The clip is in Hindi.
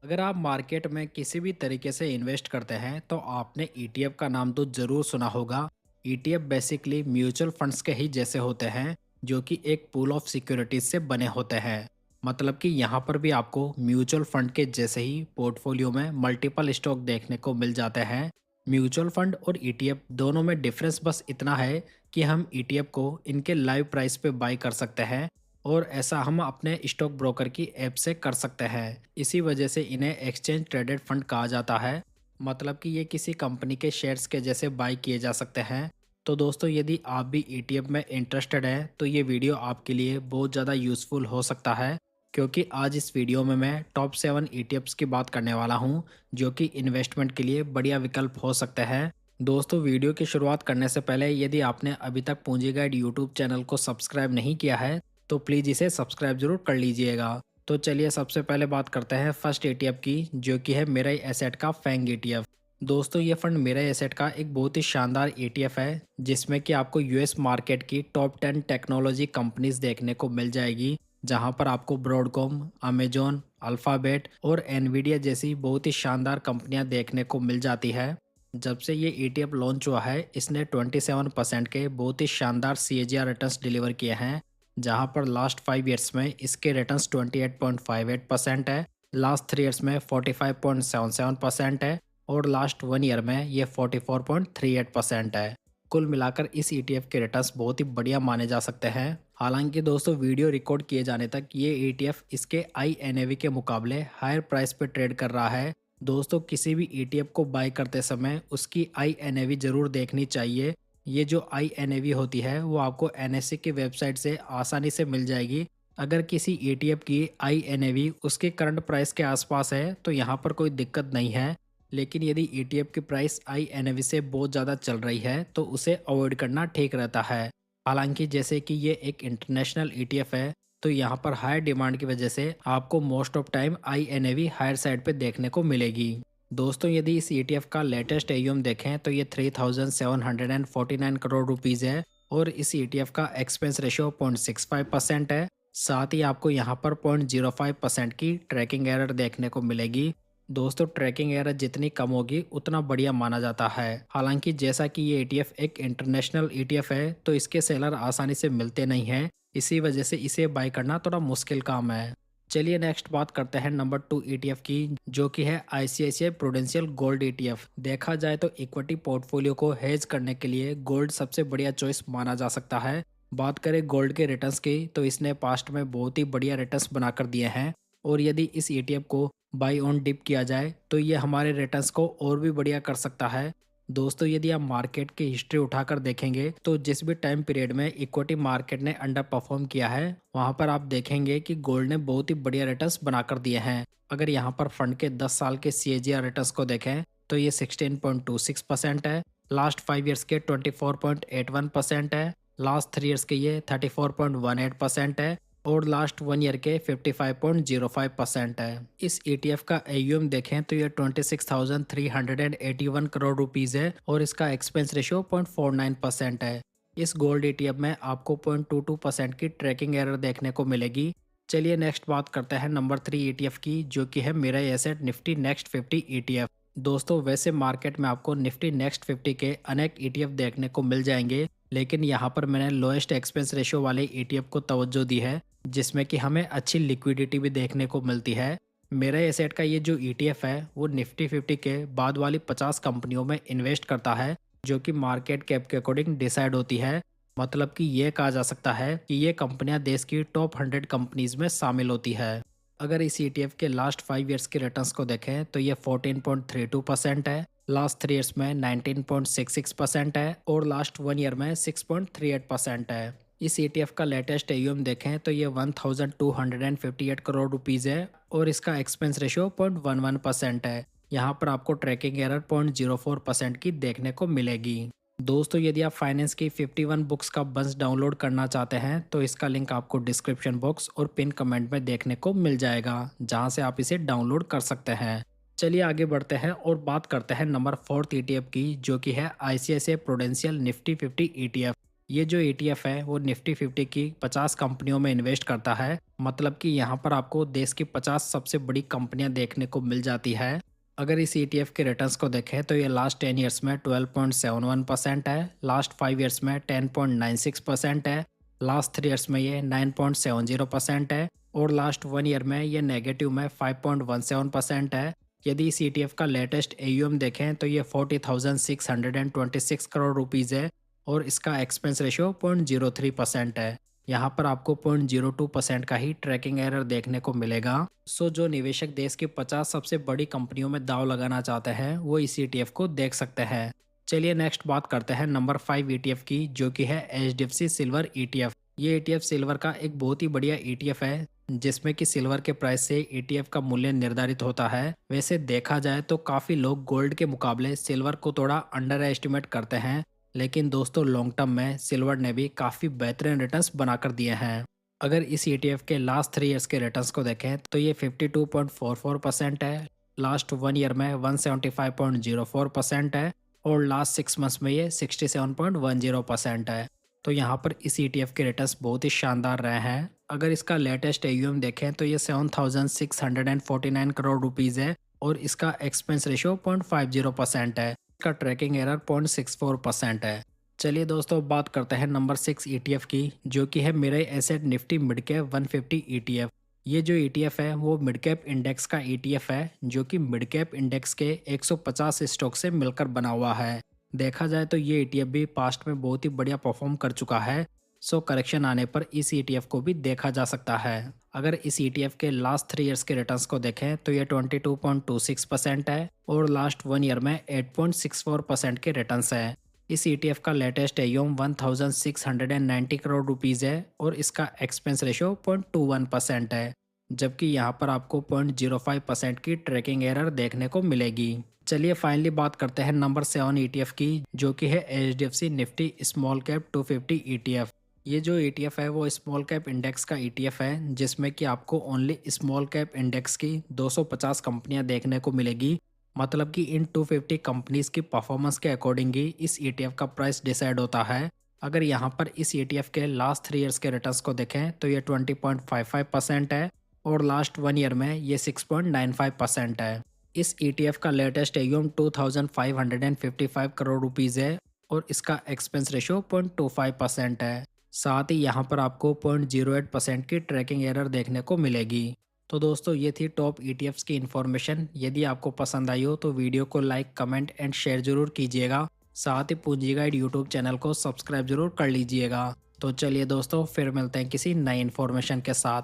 अगर आप मार्केट में किसी भी तरीके से इन्वेस्ट करते हैं तो आपने ईटीएफ का नाम तो ज़रूर सुना होगा। ईटीएफ बेसिकली म्यूचुअल फंड्स के ही जैसे होते हैं जो कि एक पूल ऑफ सिक्योरिटीज से बने होते हैं। मतलब कि यहाँ पर भी आपको म्यूचुअल फंड के जैसे ही पोर्टफोलियो में मल्टीपल स्टॉक देखने को मिल जाते हैं। म्यूचुअल फंड और ईटीएफ दोनों में डिफरेंस बस इतना है कि हम ईटीएफ को इनके लाइव प्राइस पे बाई कर सकते हैं और ऐसा हम अपने स्टॉक ब्रोकर की ऐप से कर सकते हैं। इसी वजह से इन्हें एक्सचेंज ट्रेडेड फंड कहा जाता है। मतलब कि ये किसी कंपनी के शेयर्स के जैसे बाई किए जा सकते हैं। तो दोस्तों, यदि आप भी ईटीएफ में इंटरेस्टेड हैं तो ये वीडियो आपके लिए बहुत ज़्यादा यूज़फुल हो सकता है, क्योंकि आज इस वीडियो में मैं टॉप 7 ईटीएफ्स की बात करने वाला हूँ जो कि इन्वेस्टमेंट के लिए बढ़िया विकल्प हो सकते हैं। दोस्तों, वीडियो की शुरुआत करने से पहले यदि आपने अभी तक पूंजी गाइड यूट्यूब चैनल को सब्सक्राइब नहीं किया है तो प्लीज़ इसे सब्सक्राइब जरूर कर लीजिएगा। तो चलिए सबसे पहले बात करते हैं फर्स्ट ईटीएफ की, जो कि है मेरा एसेट का फैंग ईटीएफ। दोस्तों, ये फंड मेरा एसेट का एक बहुत ही शानदार ईटीएफ है जिसमें कि आपको यूएस मार्केट की टॉप 10 टेक्नोलॉजी कंपनीज देखने को मिल जाएगी, जहां पर आपको ब्रॉडकॉम, अमेजोन, अल्फ़ाबेट और एनवीडिया जैसी बहुत ही शानदार कंपनियां देखने को मिल जाती है। जब से ये ईटीएफ लॉन्च हुआ है इसने 27% के बहुत ही शानदार सीएजीआर रिटर्न्स डिलीवर किए हैं, जहां पर लास्ट 5 ईयर्स में इसके रिटर्न्स 28.58% है, लास्ट 3 ईयर्स में 45.77% है और लास्ट 1 ईयर में ये 44.38% है। कुल मिलाकर इस ईटीएफ के रिटर्न्स बहुत ही बढ़िया माने जा सकते हैं। हालांकि दोस्तों, वीडियो रिकॉर्ड किए जाने तक ये ईटीएफ इसके आईएनएवी के मुकाबले हायर प्राइस पे ट्रेड कर रहा है। दोस्तों, किसी भी ईटीएफ को बाय करते समय उसकी आईएनएवी जरूर देखनी चाहिए। ये जो आईएनएवी होती है वो आपको एनएससी की वेबसाइट से आसानी से मिल जाएगी। अगर किसी ईटीएफ की आईएनएवी उसके करंट प्राइस के आसपास है तो यहाँ पर कोई दिक्कत नहीं है। लेकिन यदि ईटीएफ की प्राइस आईएनएवी से बहुत ज़्यादा चल रही है तो उसे अवॉइड करना ठीक रहता है। हालांकि जैसे कि ये एक इंटरनेशनल ईटीएफ है तो यहाँ पर हाई डिमांड की वजह से आपको most of time INAV higher side पे देखने को मिलेगी। दोस्तों, यदि इस ईटीएफ का लेटेस्ट एयूएम देखें तो ये 3749 करोड़ रुपीज़ है और इस ईटीएफ का एक्सपेंस रेशियो 0.65% है। साथ ही आपको यहाँ पर 0.05% की ट्रैकिंग एरर देखने को मिलेगी। दोस्तों, ट्रैकिंग एरर जितनी कम होगी उतना बढ़िया माना जाता है। हालांकि जैसा कि ये ईटीएफ एक इंटरनेशनल ईटीएफ है तो इसके सेलर आसानी से मिलते नहीं हैं, इसी वजह से इसे बाय करना थोड़ा मुश्किल काम है। चलिए नेक्स्ट बात करते हैं नंबर 2 ईटीएफ की, जो कि है आईसीआईसीआई प्रूडेंशियल गोल्ड ईटीएफ। देखा जाए तो इक्विटी पोर्टफोलियो को हेज करने के लिए गोल्ड सबसे बढ़िया चॉइस माना जा सकता है। बात करें गोल्ड के रिटर्न्स की तो इसने पास्ट में बहुत ही बढ़िया रिटर्न्स बनाकर दिए हैं और यदि इस ईटीएफ को बाई ऑन डिप किया जाए तो ये हमारे रिटर्न्स को और भी बढ़िया कर सकता है। दोस्तों, यदि आप मार्केट की हिस्ट्री उठाकर देखेंगे तो जिस भी टाइम पीरियड में इक्विटी मार्केट ने अंडर परफॉर्म किया है वहां पर आप देखेंगे कि गोल्ड ने बहुत ही बढ़िया रिटर्न्स बनाकर दिए हैं। अगर यहाँ पर फंड के 10 साल के सीएजीआर रिटर्न्स को देखें तो ये 16.26% है, लास्ट 5 ईयर्स के 24.81% है, लास्ट 3 ईयर्स के ये 34.18% है और लास्ट 1 ईयर के 55.05% है। इस ईटीएफ का एयूएम देखें तो ये 26,381 करोड़ रुपीज़ है और इसका एक्सपेंस रेशियो 0.49% है। इस गोल्ड ईटीएफ में आपको 0.22% की ट्रैकिंग एरर देखने को मिलेगी। चलिए नेक्स्ट बात करते हैं नंबर 3 ईटीएफ की, जो कि है मेरा एसेट निफ्टी नेक्स्ट 50 ईटीएफ। दोस्तों, वैसे मार्केट में आपको निफ्टी नेक्स्ट 50 के अनेक ईटीएफ देखने को मिल जाएंगे, लेकिन यहाँ पर मैंने लोएस्ट एक्सपेंस रेशियो वाले ईटीएफ को तवज्जो दी है, जिसमें कि हमें अच्छी लिक्विडिटी भी देखने को मिलती है। मेरा एसेट का ये जो ईटीएफ है वो निफ्टी 50 के बाद वाली 50 कंपनियों में इन्वेस्ट करता है, जो कि मार्केट कैप के अकॉर्डिंग डिसाइड होती है। मतलब कि ये कहा जा सकता है कि ये कंपनियां देश की टॉप 100 कंपनीज में शामिल होती है। अगर इस ईटीएफ के लास्ट 5 ईयर्स के रिटर्न्स को देखें तो ये 14.32% है, लास्ट 3 ईयर्स में 19.66% है और लास्ट 1 ईयर में 6.38% है। इस ईटीएफ का लेटेस्ट एयूएम देखें तो ये 1258 करोड़ रुपीज़ है और इसका एक्सपेंस रेशियो 0.11% है। यहाँ पर आपको ट्रैकिंग एरर 0.04% की देखने को मिलेगी। दोस्तों, यदि आप फाइनेंस की 51 बुक्स का बंच डाउनलोड करना चाहते हैं तो इसका लिंक आपको डिस्क्रिप्शन बॉक्स और पिन कमेंट में देखने को मिल जाएगा, जहां से आप इसे डाउनलोड कर सकते हैं। चलिए आगे बढ़ते हैं और बात करते हैं नंबर 4 ईटीएफ की, जो कि है आईसीआईसीआई प्रूडेंशियल निफ्टी 50 ईटीएफ। ये जो ETF है वो निफ्टी 50 की 50 कंपनियों में इन्वेस्ट करता है। मतलब कि यहाँ पर आपको देश की 50 सबसे बड़ी कंपनियां देखने को मिल जाती है। अगर इस ETF के रिटर्न्स को देखें तो ये लास्ट 10 ईयर्स में 12.71% है, लास्ट 5 ईयर्स में 10.96% है, लास्ट 3 ईयर्स में ये 9.70% है और लास्ट 1 ईयर में ये नेगेटिव में 5.17% है। यदि इस ETF का लेटेस्ट AUM देखें तो ये 40,626 करोड़ रुपीज़ है और इसका एक्सपेंस रेशियो 0.03% है। यहाँ पर आपको 0.02% का ही ट्रैकिंग एरर देखने को मिलेगा। सो जो निवेशक देश की 50 सबसे बड़ी कंपनियों में दाव लगाना चाहते हैं वो इस ETF को देख सकते हैं। चलिए नेक्स्ट बात करते हैं नंबर 5 ETF की, जो कि है HDFC सिल्वर ETF। ये ETF सिल्वर का एक बहुत ही बढ़िया ETF है जिसमें कि सिल्वर के प्राइस से ETF का मूल्य निर्धारित होता है। वैसे देखा जाए तो काफ़ी लोग गोल्ड के मुकाबले सिल्वर को थोड़ा अंडर एस्टिमेट करते हैं, लेकिन दोस्तों लॉन्ग टर्म में सिल्वर ने भी काफ़ी बेहतरीन रिटर्न्स बनाकर दिए हैं। अगर इस ETF के लास्ट 3 ईयर्स के रिटर्न्स को देखें तो ये 52.44% है, लास्ट 1 ईयर में 175.04% है और लास्ट 6 मंथ्स में ये 67.10% है। तो यहाँ पर इस ETF के रिटर्न्स बहुत ही शानदार रहे हैं। अगर इसका लेटेस्ट AUM देखें तो ये 7,649 करोड़ रुपीज़ है और इसका एक्सपेंस रेशियो 0.50% है। इसका ट्रैकिंग एरर 0.64% है। चलिए दोस्तों बात करते हैं नंबर 6 ETF की, जो कि है Mirae asset Nifty mid cap 150 ETF। ये जो ETF है वो मिड कैप इंडेक्स का ETF है जो कि मिड कैप इंडेक्स के 150 स्टॉक से मिलकर बना हुआ है। देखा जाए तो ये ETF भी पास्ट में बहुत ही बढ़िया परफॉर्म कर चुका है। सो करेक्शन आने पर इस ETF को भी देखा जा सकता है। अगर इस ETF के लास्ट 3 ईयर्स के रिटर्न्स को देखें तो ये 22.26% है और लास्ट 1 ईयर में 8.64% के रिटर्न्स है। इस ETF का लेटेस्ट AUM 1,690 करोड़ रुपीज़ है और इसका एक्सपेंस रेशियो 0.21% है, जबकि यहाँ पर आपको 0.05% की ट्रैकिंग एरर देखने को मिलेगी। चलिए फाइनली बात करते हैं नंबर 7 ETF की, जो कि है HDFC Nifty small cap 250 ETF। ये जो ETF है वो स्मॉल कैप इंडेक्स का ETF है जिसमें कि आपको ओनली स्मॉल कैप इंडेक्स की 250 कंपनियां देखने को मिलेगी। मतलब कि इन 250 कंपनीज की परफॉर्मेंस के अकॉर्डिंग ही इस ETF का प्राइस डिसाइड होता है। अगर यहाँ पर इस ETF के लास्ट 3 ईयर्स के रिटर्न्स को देखें तो ये 20.55% है और लास्ट 1 ईयर में ये 6.95% है। इस ETF का लेटेस्ट AUM 2,555 करोड़ रुपीज़ है और इसका एक्सपेंस रेशियो 0.25% है। साथ ही यहाँ पर आपको 0.08% की ट्रैकिंग एरर देखने को मिलेगी। तो दोस्तों ये थी टॉप ETFs की इन्फॉर्मेशन। यदि आपको पसंद आई हो तो वीडियो को लाइक, कमेंट एंड शेयर जरूर कीजिएगा। साथ ही पूंजी गाइड यूट्यूब चैनल को सब्सक्राइब जरूर कर लीजिएगा। तो चलिए दोस्तों फिर मिलते हैं किसी नई इन्फॉर्मेशन के साथ।